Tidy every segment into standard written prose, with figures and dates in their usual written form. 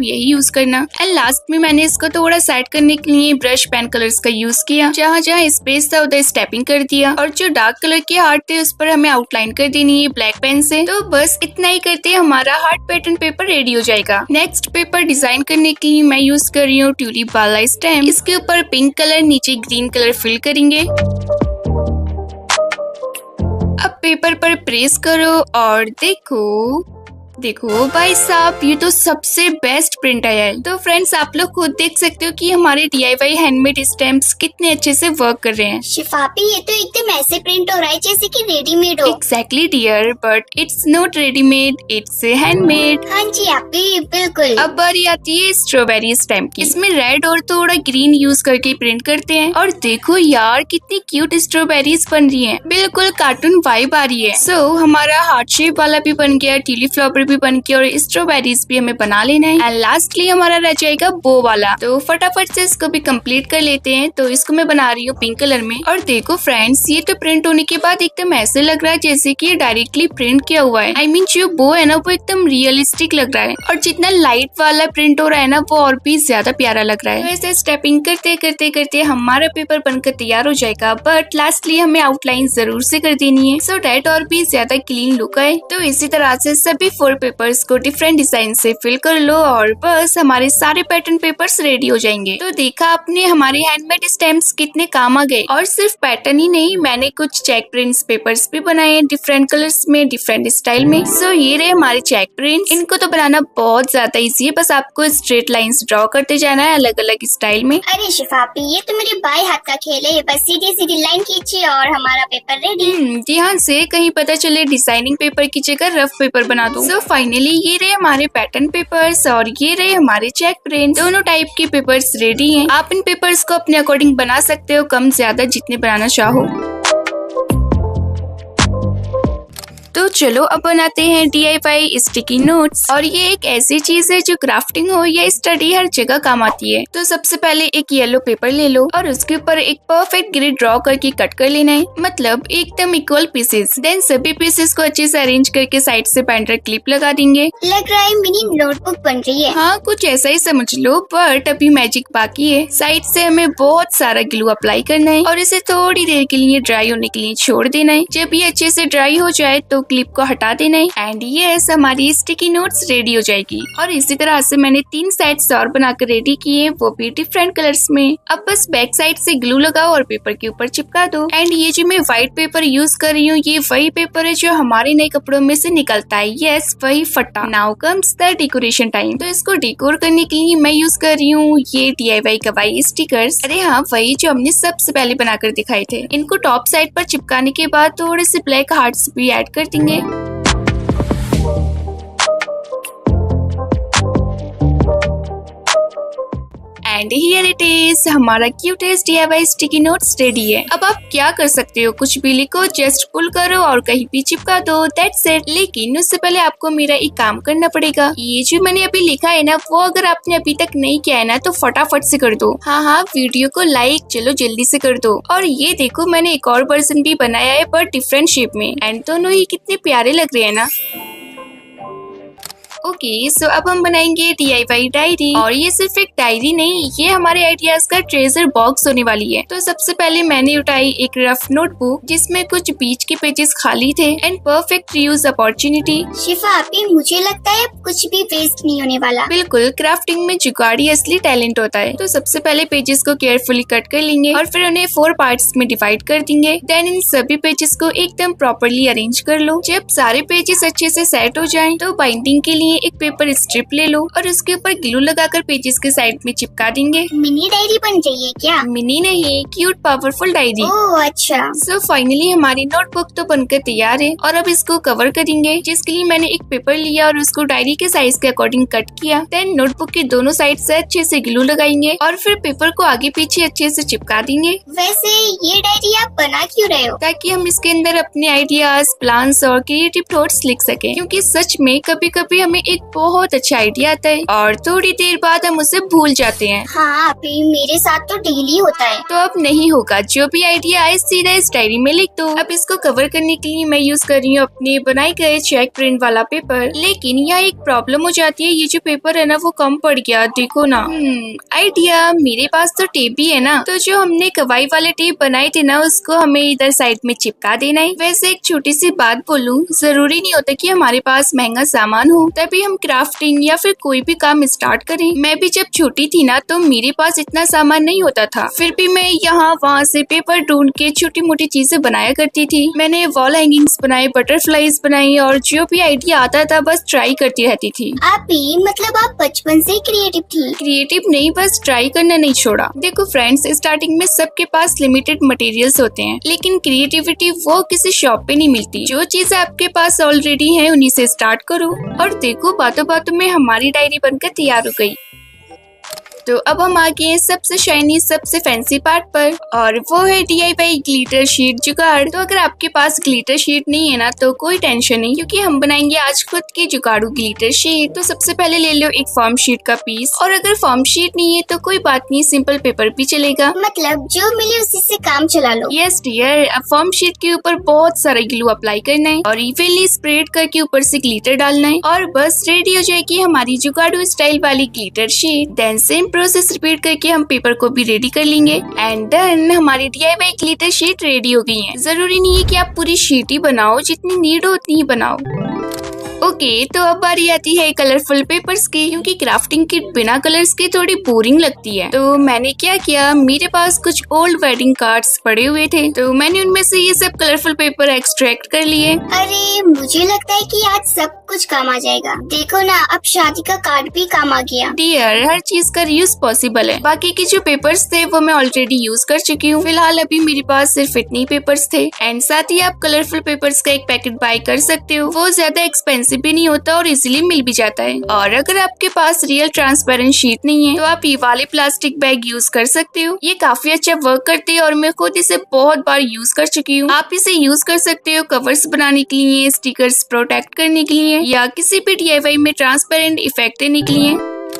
यही यूज करना। And last में मैंने इसको थोड़ा सेट करने के लिए ब्रश पेन कलर्स का यूज किया। जहाँ जहाँ स्पेस था उधर स्टेपिंग कर दिया और जो डार्क कलर के हार्ट थे उस पर हमें आउटलाइन कर देनी है ब्लैक पेन से। तो बस इतना ही करते हमारा हार्ट पैटर्न पेपर रेडी हो जाएगा। नेक्स्ट पेपर डिजाइन करने के लिए मैं यूज कर रही हूँ ट्यूलिप वाला स्टैम्प। इसके ऊपर पिंक कलर नीचे ग्रीन कलर फिल करेंगे। अब पेपर पर प्रेस करो और देखो भाई साहब, ये तो सबसे बेस्ट प्रिंट आया है। तो फ्रेंड्स आप लोग खुद देख सकते हो कि हमारे DIY हैंडमेड स्टैम्प्स कितने अच्छे से वर्क कर रहे हैं। शिफापी, ये तो एकदम ऐसे प्रिंट हो रहा है जैसे कि रेडीमेड हो। Exactly dear, but it's not readymade, it's handmade. हाँ जी आपी, बिल्कुल। अब बारी आती है स्ट्रॉबेरी स्टैम्प की। इसमें रेड और थोड़ा ग्रीन यूज करके प्रिंट करते हैं। और देखो यार कितनी क्यूट स्ट्रॉबेरीज बन रही हैं, बिल्कुल कार्टून वाइब आ रही है। सो हमारा हार्ट शेप वाला भी बन गया, ट्यूलिप फ्लावर भी बन के, और स्ट्रॉबेरीज भी हमें बना लेना है। एंड लास्टली हमारा रह जाएगा बो वाला। तो फटाफट से इसको भी कंप्लीट कर लेते हैं। तो इसको मैं बना रही हूँ पिंक कलर में। और देखो फ्रेंड्स, ये तो प्रिंट होने के बाद एकदम ऐसे लग रहा है जैसे कि डायरेक्टली प्रिंट किया हुआ है। आई मीन जो बो है ना वो एकदम रियलिस्टिक लग रहा है। और जितना लाइट वाला प्रिंट हो रहा है ना वो और भी ज्यादा प्यारा लग रहा है। तो ऐसे स्टेपिंग करते करते करते हमारा पेपर बनकर तैयार हो जाएगा। बट लास्टली हमें आउटलाइन जरूर से कर देनी है, सो डैट और भी ज्यादा क्लीन लुक आए। तो इसी तरह से सभी 4 पेपर्स को डिफरेंट डिजाइन से फिल कर लो और बस हमारे सारे पैटर्न पेपर्स रेडी हो जाएंगे। तो देखा आपने हमारे हैंडमेड स्टैम्प्स कितने काम आ गए। और सिर्फ पैटर्न ही नहीं, मैंने कुछ चेक प्रिंट्स पेपर्स भी बनाए डिफरेंट कलर्स में, डिफरेंट स्टाइल में। सो ये रहे हमारे चेक प्रिंट्स। इनको तो बनाना बहुत ज्यादा इजी है, बस आपको स्ट्रेट लाइंस ड्रॉ करते जाना है अलग अलग स्टाइल में। अरे शिफापी, ये तो मेरे बाएं हाथ का खेल है। बस सीधी सीधी लाइन खींची और हमारा पेपर रेडी। ध्यान से कहीं पता चले डिजाइनिंग पेपर की जगह रफ पेपर बना दो। सो फाइनली ये रहे हमारे पैटर्न पेपर्स और ये रहे हमारे चेक प्रिंट। दोनों टाइप के पेपर्स रेडी हैं। आप इन पेपर्स को अपने अकॉर्डिंग बना सकते हो, कम ज्यादा जितने बनाना चाहो। तो चलो अब बनाते हैं DIY स्टिकी नोट्स। और ये एक ऐसी चीज है जो क्राफ्टिंग हो या स्टडी हर जगह काम आती है। तो सबसे पहले एक येलो पेपर ले लो और उसके ऊपर एक परफेक्ट ग्रिड ड्रॉ करके कट कर लेना है, मतलब एकदम इक्वल पीसेस। देन सभी पीसेस को अच्छे से अरेंज करके साइड से पेंटर क्लिप लगा देंगे। लग रहा है मिनी नोटबुक बन रही है। हाँ, कुछ ऐसा ही समझ लो, बट अभी मैजिक बाकी है। साइड से हमें बहुत सारा ग्लू अप्लाई करना है और इसे थोड़ी देर के लिए ड्राई होने के लिए छोड़ देना है। जब ये अच्छे से ड्राई हो जाए तो क्लिप को हटा देना है। एंड यस, हमारी स्टिकी नोट्स रेडी हो जाएगी। और इसी तरह से मैंने 3 सेट्स और बनाकर रेडी किए, वो भी डिफरेंट कलर्स में। अब बस बैक साइड से ग्लू लगाओ और पेपर के ऊपर चिपका दो। एंड ये जो मैं व्हाइट पेपर यूज कर रही हूँ, ये वही पेपर है जो हमारे नए कपड़ों में से निकलता है। यस, वही फट्टा। Now comes the decoration time. तो इसको डेकोर करने के लिए मैं यूज कर रही हूँ ये DIY कवाई स्टिकर्स। अरे हाँ, वही जो हमने सबसे पहले बनाकर दिखाए थे। इनको टॉप साइड पर चिपकाने के बाद थोड़े से ब्लैक हार्ट्स भी ऐड कर देंगे। एंड हियर इट इज, हमारा cutest DIY sticky notes ready है। अब आप क्या कर सकते हो, कुछ भी लिखो, जस्ट पुल करो और कहीं भी चिपका दो, दैट्स इट। लेकिन उससे पहले आपको मेरा एक काम करना पड़ेगा। ये जो मैंने अभी लिखा है ना, वो अगर आपने अभी तक नहीं किया है ना तो फटाफट से कर दो। हाँ, वीडियो को लाइक चलो जल्दी से कर दो। और ये देखो, मैंने एक और वर्जन भी बनाया है पर डिफरेंट शेप में, एंड दोनों ही कितने प्यारे लग रहे हैं ना। ओके, सो अब हम बनाएंगे DIY डायरी। और ये सिर्फ एक डायरी नहीं, ये हमारे आइडियाज का ट्रेजर बॉक्स होने वाली है। तो सबसे पहले मैंने उठाई एक रफ नोटबुक जिसमें कुछ बीच के पेजेस खाली थे एंड परफेक्ट रीयूज अपॉर्चुनिटी। शिफा आपी, मुझे लगता है अब कुछ भी वेस्ट नहीं होने वाला। बिल्कुल, क्राफ्टिंग में जुगाड़ी असली टैलेंट होता है। तो सबसे पहले पेजेस को केयरफुली कट कर लेंगे और फिर उन्हें 4 पार्ट्स में डिवाइड कर देंगे। देन इन सभी पेजेस को एकदम प्रॉपर्ली अरेंज कर लो। जब सारे पेजेस अच्छे से सेट हो जाएं, तो बाइंडिंग के लिए एक पेपर स्ट्रिप ले लो और उसके ऊपर ग्लू लगाकर पेजेस के साइड में चिपका देंगे। मिनी डायरी बन रही है क्या? मिनी नहीं, क्यूट पावरफुल डायरी। ओह अच्छा। सो फाइनली हमारी नोटबुक तो बनकर तैयार है और अब इसको कवर करेंगे, जिसके लिए मैंने एक पेपर लिया और उसको डायरी के साइज के अकॉर्डिंग कट किया। देन नोटबुक के दोनों साइड से अच्छे से ग्लू लगाएंगे और फिर पेपर को आगे पीछे अच्छे से चिपका देंगे। वैसे ये डायरी आप बना क्यों रहे हो? ताकि हम इसके अंदर अपने आइडियाज, प्लान्स और क्रिएटिव थॉट्स लिख सकें, क्योंकि सच में कभी कभी हमें हमें एक बहुत अच्छा आइडिया आता है और थोड़ी देर बाद हम उसे भूल जाते हैं। हाँ अभी मेरे साथ तो डेली होता है। तो अब नहीं होगा, जो भी आइडिया आए सीधा इस डायरी में लिख दो। अब इसको कवर करने के लिए मैं यूज कर रही हूँ अपने बनाए गए चेक प्रिंट वाला पेपर, लेकिन यहाँ एक प्रॉब्लम हो जाती है, ये जो पेपर है ना वो कम पड़ गया, देखो ना। आइडिया, मेरे पास तो टेप भी है ना, तो जो हमने कवाई वाले टेप बनाए थे ना उसको हमें इधर साइड में चिपका देना है। वैसे एक छोटी सी बात बोलूं, जरूरी नहीं होता कि हमारे पास महंगा सामान हो तभी हम क्राफ्टिंग या फिर कोई भी काम स्टार्ट करें। मैं भी जब छोटी थी ना तो मेरे पास इतना सामान नहीं होता था, फिर भी मैं यहाँ वहाँ से पेपर ढूंढ के छोटी मोटी चीजें बनाया करती थी। मैंने वॉल हैंगिंग्स बनाए, बटरफ्लाईज बनाई और जो भी आइडिया आता था बस ट्राई करती रहती थी। आप भी मतलब आप बचपन से क्रिएटिव थी? क्रिएटिव नहीं, बस ट्राई करना नहीं छोड़ा। देखो फ्रेंड्स, स्टार्टिंग में सबके पास लिमिटेड मटेरियल्स होते हैं, लेकिन क्रिएटिविटी वो किसी शॉप पे नहीं मिलती। जो चीजें आपके पास ऑलरेडी है उन्हीं से स्टार्ट करो। और देखो बातों बातों में हमारी डायरी बनकर तैयार हो गई। तो अब हम आ गए हैं सबसे शाइनी सबसे फैंसी पार्ट पर, और वो है DIY ग्लिटर शीट जुगाड़। तो अगर आपके पास ग्लिटर शीट नहीं है ना तो कोई टेंशन नहीं, क्योंकि हम बनाएंगे आज खुद की जुगाड़ू ग्लिटर शीट। तो सबसे पहले ले लो एक फॉर्म शीट का पीस, और अगर फॉर्म शीट नहीं है तो कोई बात नहीं, सिंपल पेपर भी चलेगा। मतलब जो मिले उसी से काम चला लो। यस डियर, अब फॉर्म शीट के ऊपर बहुत सारा ग्लू अप्लाई करना है और इवनली स्प्रेड करके ऊपर से ग्लिटर डालना है, और बस रेडी हो जाएगी हमारी जुगाड़ू स्टाइल वाली glitter sheet. Then same process repeat करके हम पेपर को भी रेडी कर लेंगे एंड देन हमारी DIY ग्लिटर शीट रेडी हो गई है। जरूरी नहीं है कि आप पूरी शीट ही बनाओ, जितनी नीड हो उतनी ही बनाओ। ओके, तो अब बारी आती है कलरफुल पेपर्स की, क्योंकि क्राफ्टिंग किट बिना कलर्स के थोड़ी बोरिंग लगती है। तो मैंने क्या किया, मेरे पास कुछ ओल्ड वेडिंग कार्ड्स पड़े हुए थे, तो मैंने उनमें से ये सब कलरफुल पेपर एक्सट्रैक्ट कर लिए। अरे मुझे लगता है कि आज सब कुछ काम आ जाएगा। देखो ना, अब शादी का कार्ड भी काम आ गया। डियर, हर चीज का यूज पॉसिबल है। बाकी के जो पेपर्स थे वो मैं ऑलरेडी यूज कर चुकी हूँ। फिलहाल अभी मेरे पास सिर्फ इतने पेपर्स थे, एंड साथ ही आप कलरफुल पेपर्स का एक पैकेट बाय कर सकते हो। वो ज्यादा एक्सपेंसिव भी नहीं होता और इजीली मिल भी जाता है। और अगर आपके पास रियल ट्रांसपेरेंट शीट नहीं है तो आप ये वाले प्लास्टिक बैग यूज कर सकते हो। ये काफी अच्छा वर्क करते हैं और मैं खुद इसे बहुत बार यूज कर चुकी हूँ। आप इसे यूज कर सकते हो कवर्स बनाने के लिए, स्टिकर्स प्रोटेक्ट करने के लिए, या किसी भी DIY में ट्रांसपेरेंट इफेक्ट देने के लिए।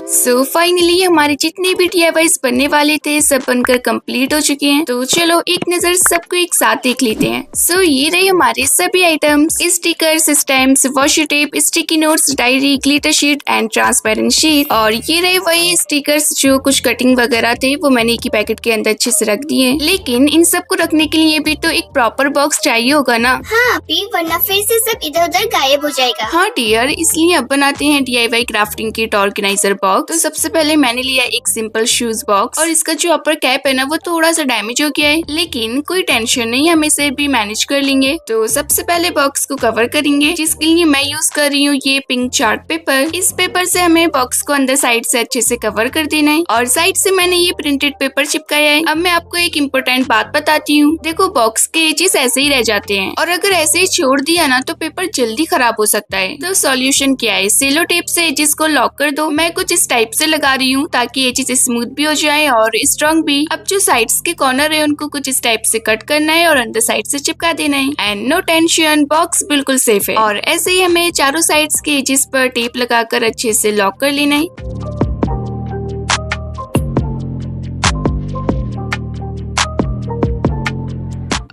सो फाइनली हमारे जितने भी DIYs बनने वाले थे सब बनकर कंप्लीट हो चुके हैं। तो चलो एक नजर सबको एक साथ देख लेते हैं। सो ये रहे हमारे सभी items, stickers, stamps, washi tape, sticky notes, diary, glitter sheet and transparent sheet. और ये रहे वही स्टिकर्स जो कुछ कटिंग वगैरह थे, वो मैंने एक ही पैकेट के अंदर अच्छे से रख दिए। लेकिन इन सबको रखने के लिए भी तो एक प्रॉपर बॉक्स चाहिए होगा ना। हाँ अभी, वरना फिर से सब इधर उधर गायब हो जाएगा। हाँ डियर, इसलिए अब बनाते हैं DIY crafting kit organiser box. तो सबसे पहले मैंने लिया एक सिंपल शूज बॉक्स, और इसका जो अपर कैप है ना वो थोड़ा सा डैमेज हो गया है, लेकिन कोई टेंशन नहीं, हम इसे भी मैनेज कर लेंगे। तो सबसे पहले बॉक्स को कवर करेंगे, जिसके लिए मैं यूज कर रही हूँ ये पिंक चार्ट पेपर। इस पेपर से हमें बॉक्स को अंदर साइड से अच्छे से कवर कर देना है, और साइड से मैंने ये प्रिंटेड पेपर चिपकाया है। अब मैं आपको एक इम्पोर्टेंट बात बताती हूँ। देखो बॉक्स के एजेस ऐसे ही रह जाते हैं, और अगर ऐसे ही छोड़ दिया ना तो पेपर जल्दी खराब हो सकता है। तो सॉल्यूशन क्या है, सेलो टेप से एजेस को लॉक कर दो। मैं कुछ इस टाइप से लगा रही हूँ ताकि एजेस स्मूथ भी हो जाए और स्ट्रॉन्ग भी। अब जो साइड्स के कॉर्नर है उनको कुछ इस टाइप से कट करना है और अंदर साइड से चिपका देना है, एंड नो टेंशन, बॉक्स बिल्कुल सेफ है। और ऐसे ही हमें चारों साइड्स के एजेस पर टेप लगाकर अच्छे से लॉक कर लेना है।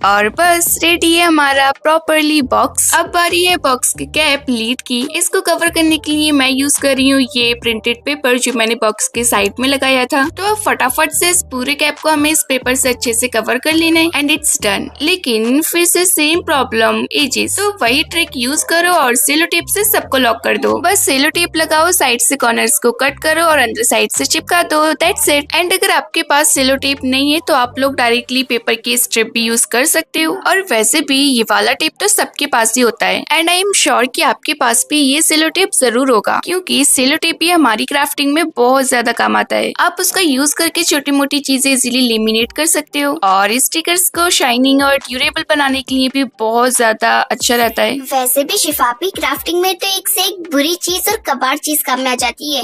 और बस रेडी है हमारा प्रॉपरली बॉक्स। अब बारी है बॉक्स के कैप लीड की। इसको कवर करने के लिए मैं यूज कर रही हूँ ये प्रिंटेड पेपर जो मैंने बॉक्स के साइड में लगाया था। तो अब फटाफट से इस पूरे कैप को हमें इस पेपर से अच्छे से कवर कर लेना है, एंड इट्स डन। लेकिन फिर से सेम प्रॉब्लम, एजेस। तो वही ट्रिक यूज करो और सेलो टेप से सबको लॉक कर दो। बस सेलो टेप लगाओ, साइड से कॉर्नर्स को कट करो और अंदर साइड से चिपका दो, दैट्स इट। एंड अगर आपके पास सेलो टेप नहीं है तो आप लोग डायरेक्टली पेपर की स्ट्रिप भी यूज कर सकते हो। और वैसे भी ये वाला टेप तो सबके पास ही होता है, एंड आई एम श्योर कि आपके पास भी ये सेलो टेप जरूर होगा, क्योंकि सेलो टेप ही हमारी क्राफ्टिंग में बहुत ज्यादा काम आता है। आप उसका यूज करके छोटी मोटी चीजें इजीली लेमिनेट कर सकते हो, और स्टिकर्स को शाइनिंग और ड्यूरेबल बनाने के लिए भी बहुत ज्यादा अच्छा रहता है। वैसे भी शिफापी, क्राफ्टिंग में तो एक से एक बुरी चीज और कबाड़ चीज काम में आ जाती है।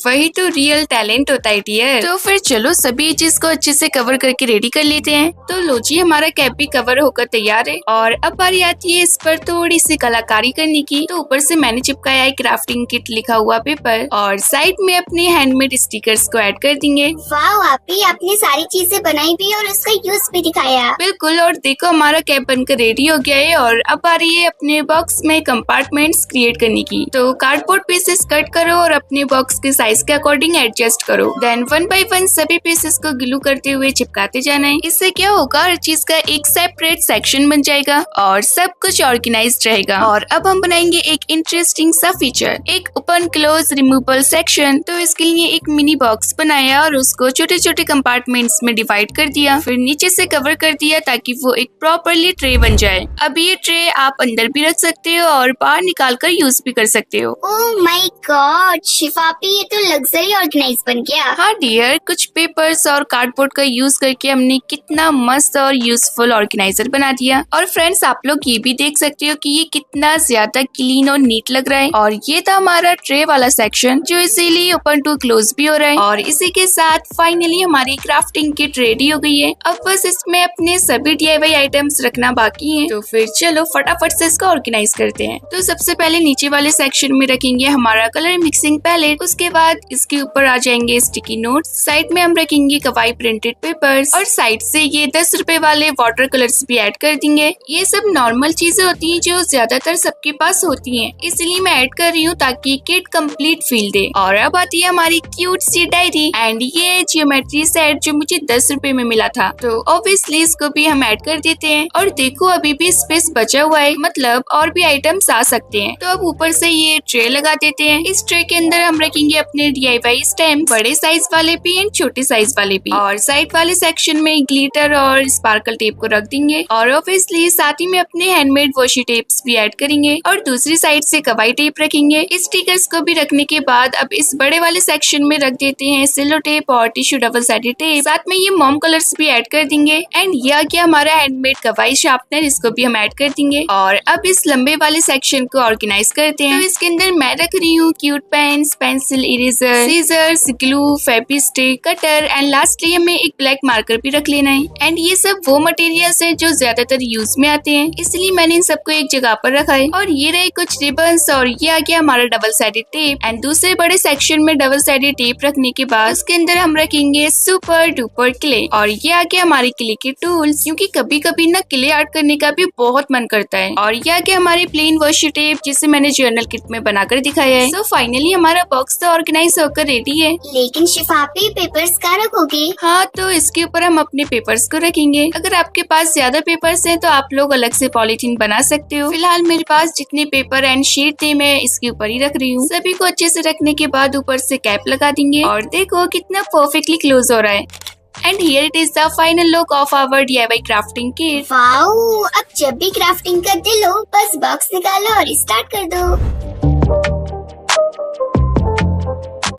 वही तो रियल टैलेंट होता है डियर। तो फिर चलो सभी चीज को अच्छे से कवर करके रेडी कर लेते हैं। तो लो जी, हमारा कैप भी भी कवर होकर तैयार है। और अब बारी आती है इस पर थोड़ी सी कलाकारी करने की। तो ऊपर से मैंने चिपकाया है क्राफ्टिंग किट लिखा हुआ पेपर और साइड में अपने हैंडमेड स्टिकर्स को ऐड कर देंगे। वाह आपी, आपने सारी चीजें बनाई भी और उसका यूज भी दिखाया। बिल्कुल, और देखो हमारा कैप बनकर रेडी हो गया है। और अब आ रही है अपने बॉक्स में कंपार्टमेंट्स क्रिएट करने की। तो कार्डबोर्ड पीसेस कट करो और अपने बॉक्स के साइज के अकॉर्डिंग एडजस्ट करो। देन 1 बाय 1 सभी पीसेस को ग्लू करते हुए चिपकाते जाना है। इससे क्या होगा, हर चीज का एक सेपरेट सेक्शन बन जाएगा और सब कुछ ऑर्गेनाइज्ड रहेगा। और अब हम बनाएंगे एक इंटरेस्टिंग सा फीचर, एक ओपन क्लोज रिमूवेबल सेक्शन। तो इसके लिए एक मिनी बॉक्स बनाया और उसको छोटे छोटे कंपार्टमेंट्स में डिवाइड कर दिया, फिर नीचे से कवर कर दिया ताकि वो एक प्रॉपरली ट्रे बन जाए। अब ये ट्रे आप अंदर भी रख सकते हो और बाहर निकाल कर यूज भी कर सकते हो। ओह माय गॉड शिफापी, ये तो लग्जरी ऑर्गेनाइज बन गया। हाँ डियर, कुछ पेपर्स और कार्डबोर्ड का यूज करके हमने कितना मस्त और यूजफुल ऑर्गेनाइजर बना दिया। और फ्रेंड्स, आप लोग ये भी देख सकते हो कि ये कितना ज्यादा क्लीन और नीट लग रहा है। और ये था हमारा ट्रे वाला सेक्शन जो इसीलिए ओपन टू क्लोज भी हो रहा है। और इसी के साथ फाइनली हमारी क्राफ्टिंग किट रेडी हो गई है। अब बस इसमें अपने सभी DIY आइटम्स रखना बाकी है। तो फिर चलो फटाफट से इसका ऑर्गेनाइज करते हैं। तो सबसे पहले नीचे वाले सेक्शन में रखेंगे हमारा कलर मिक्सिंग पैलेट। उसके बाद इसके ऊपर आ जाएंगे स्टिकी नोट्स। साइड में हम रखेंगे कवाई प्रिंटेड पेपर्स और साइड से ये 10 रुपए वाले वाटर कलर्स भी ऐड कर देंगे। ये सब नॉर्मल चीजें होती हैं जो ज्यादातर सबके पास होती हैं, इसलिए मैं ऐड कर रही हूँ ताकि किट कंप्लीट फील दे। और अब आती है हमारी क्यूट सी डायरी एंड ये जियोमेट्री सेट जो मुझे 10 रुपए में मिला था। तो ऑब्वियसली इसको भी हम ऐड कर देते हैं। और देखो अभी भी स्पेस बचा हुआ है, मतलब और भी आइटम्स आ सकते हैं। तो अब ऊपर से ये ट्रे लगा देते हैं। इस ट्रे के अंदर हम रखेंगे अपने DIY स्टैम्प, बड़े साइज वाले भी एंड छोटे साइज वाले भी। और साइड वाले सेक्शन में ग्लिटर और स्पार्कल टेप को रख देंगे और ऑब्वियसली साथ ही में अपने हैंडमेड वॉशी टेप्स भी ऐड करेंगे। और दूसरी साइड से कवाई टेप रखेंगे। स्टिकर्स को भी रखने के बाद अब इस बड़े वाले सेक्शन में रख देते हैं सिलो टेप और टिश्यू डबल साइडेड टेप। साथ में ये मॉम कलर्स भी ऐड कर देंगे। एंड ये आ गया हमारा हैंडमेड कवाई शार्पनर, इसको भी हम ऐड कर देंगे। और अब इस लंबे वाले सेक्शन को ऑर्गेनाइज करते हैं। तो इसके अंदर मैं रख रही हूँ cute pens, pencil, eraser, scissors, glue, Fevistick, cutter and lastly हमें एक ब्लैक मार्कर भी रख लेना है। एंड ये सब वो मटेरियल्स है जो ज्यादातर यूज में आते हैं, इसलिए मैंने इन सबको एक जगह पर रखा है। और ये रहे कुछ रिबन्स और ये आ गया हमारा डबल साइडेड टेप। एंड दूसरे बड़े सेक्शन में डबल साइडेड टेप रखने के बाद उसके अंदर हम रखेंगे सुपर डुपर क्ले। और ये आ गया हमारे क्ले के टूल्स, क्योंकि कभी कभी ना क्ले आर्ट करने का भी बहुत मन करता है। और ये आ गया हमारे प्लेन वॉशी टेप जिसे मैंने जर्नल किट में बनाकर दिखाया है। सो फाइनली हमारा बॉक्स तो ऑर्गेनाइज होकर रेडी है। लेकिन शिफापी पेपर्स कहाँ रखोगे? हाँ, तो इसके ऊपर हम अपने पेपर्स को रखेंगे। अगर आपके पास ज्यादा पेपर्स हैं तो आप लोग अलग से पॉलीथीन बना सकते हो। फिलहाल मेरे पास जितने पेपर एंड शीट थे मैं इसके ऊपर ही रख रही हूँ। सभी को अच्छे से रखने के बाद ऊपर से कैप लगा देंगे और देखो कितना परफेक्टली क्लोज हो रहा है। And here it is the final look of our DIY crafting kit. Wow, अब जब भी क्राफ्टिंग का दिल हो बस बॉक्स निकालो और स्टार्ट कर दो।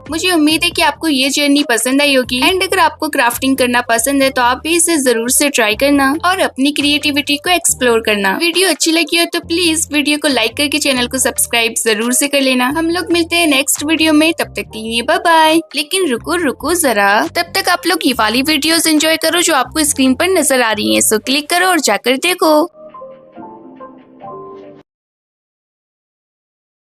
मुझे उम्मीद है कि आपको ये जर्नी पसंद आई होगी। एंड अगर आपको क्राफ्टिंग करना पसंद है तो आप भी इसे जरूर से ट्राई करना और अपनी क्रिएटिविटी को एक्सप्लोर करना। वीडियो अच्छी लगी हो तो प्लीज वीडियो को लाइक करके चैनल को सब्सक्राइब जरूर से कर लेना। हम लोग मिलते हैं नेक्स्ट वीडियो में, तब तक के लिए बाय बाय। लेकिन रुको जरा, तब तक आप लोग ये वाली वीडियोस एंजॉय करो जो आपको स्क्रीन पर नजर आ रही है। सो क्लिक करो और जाकर देखो।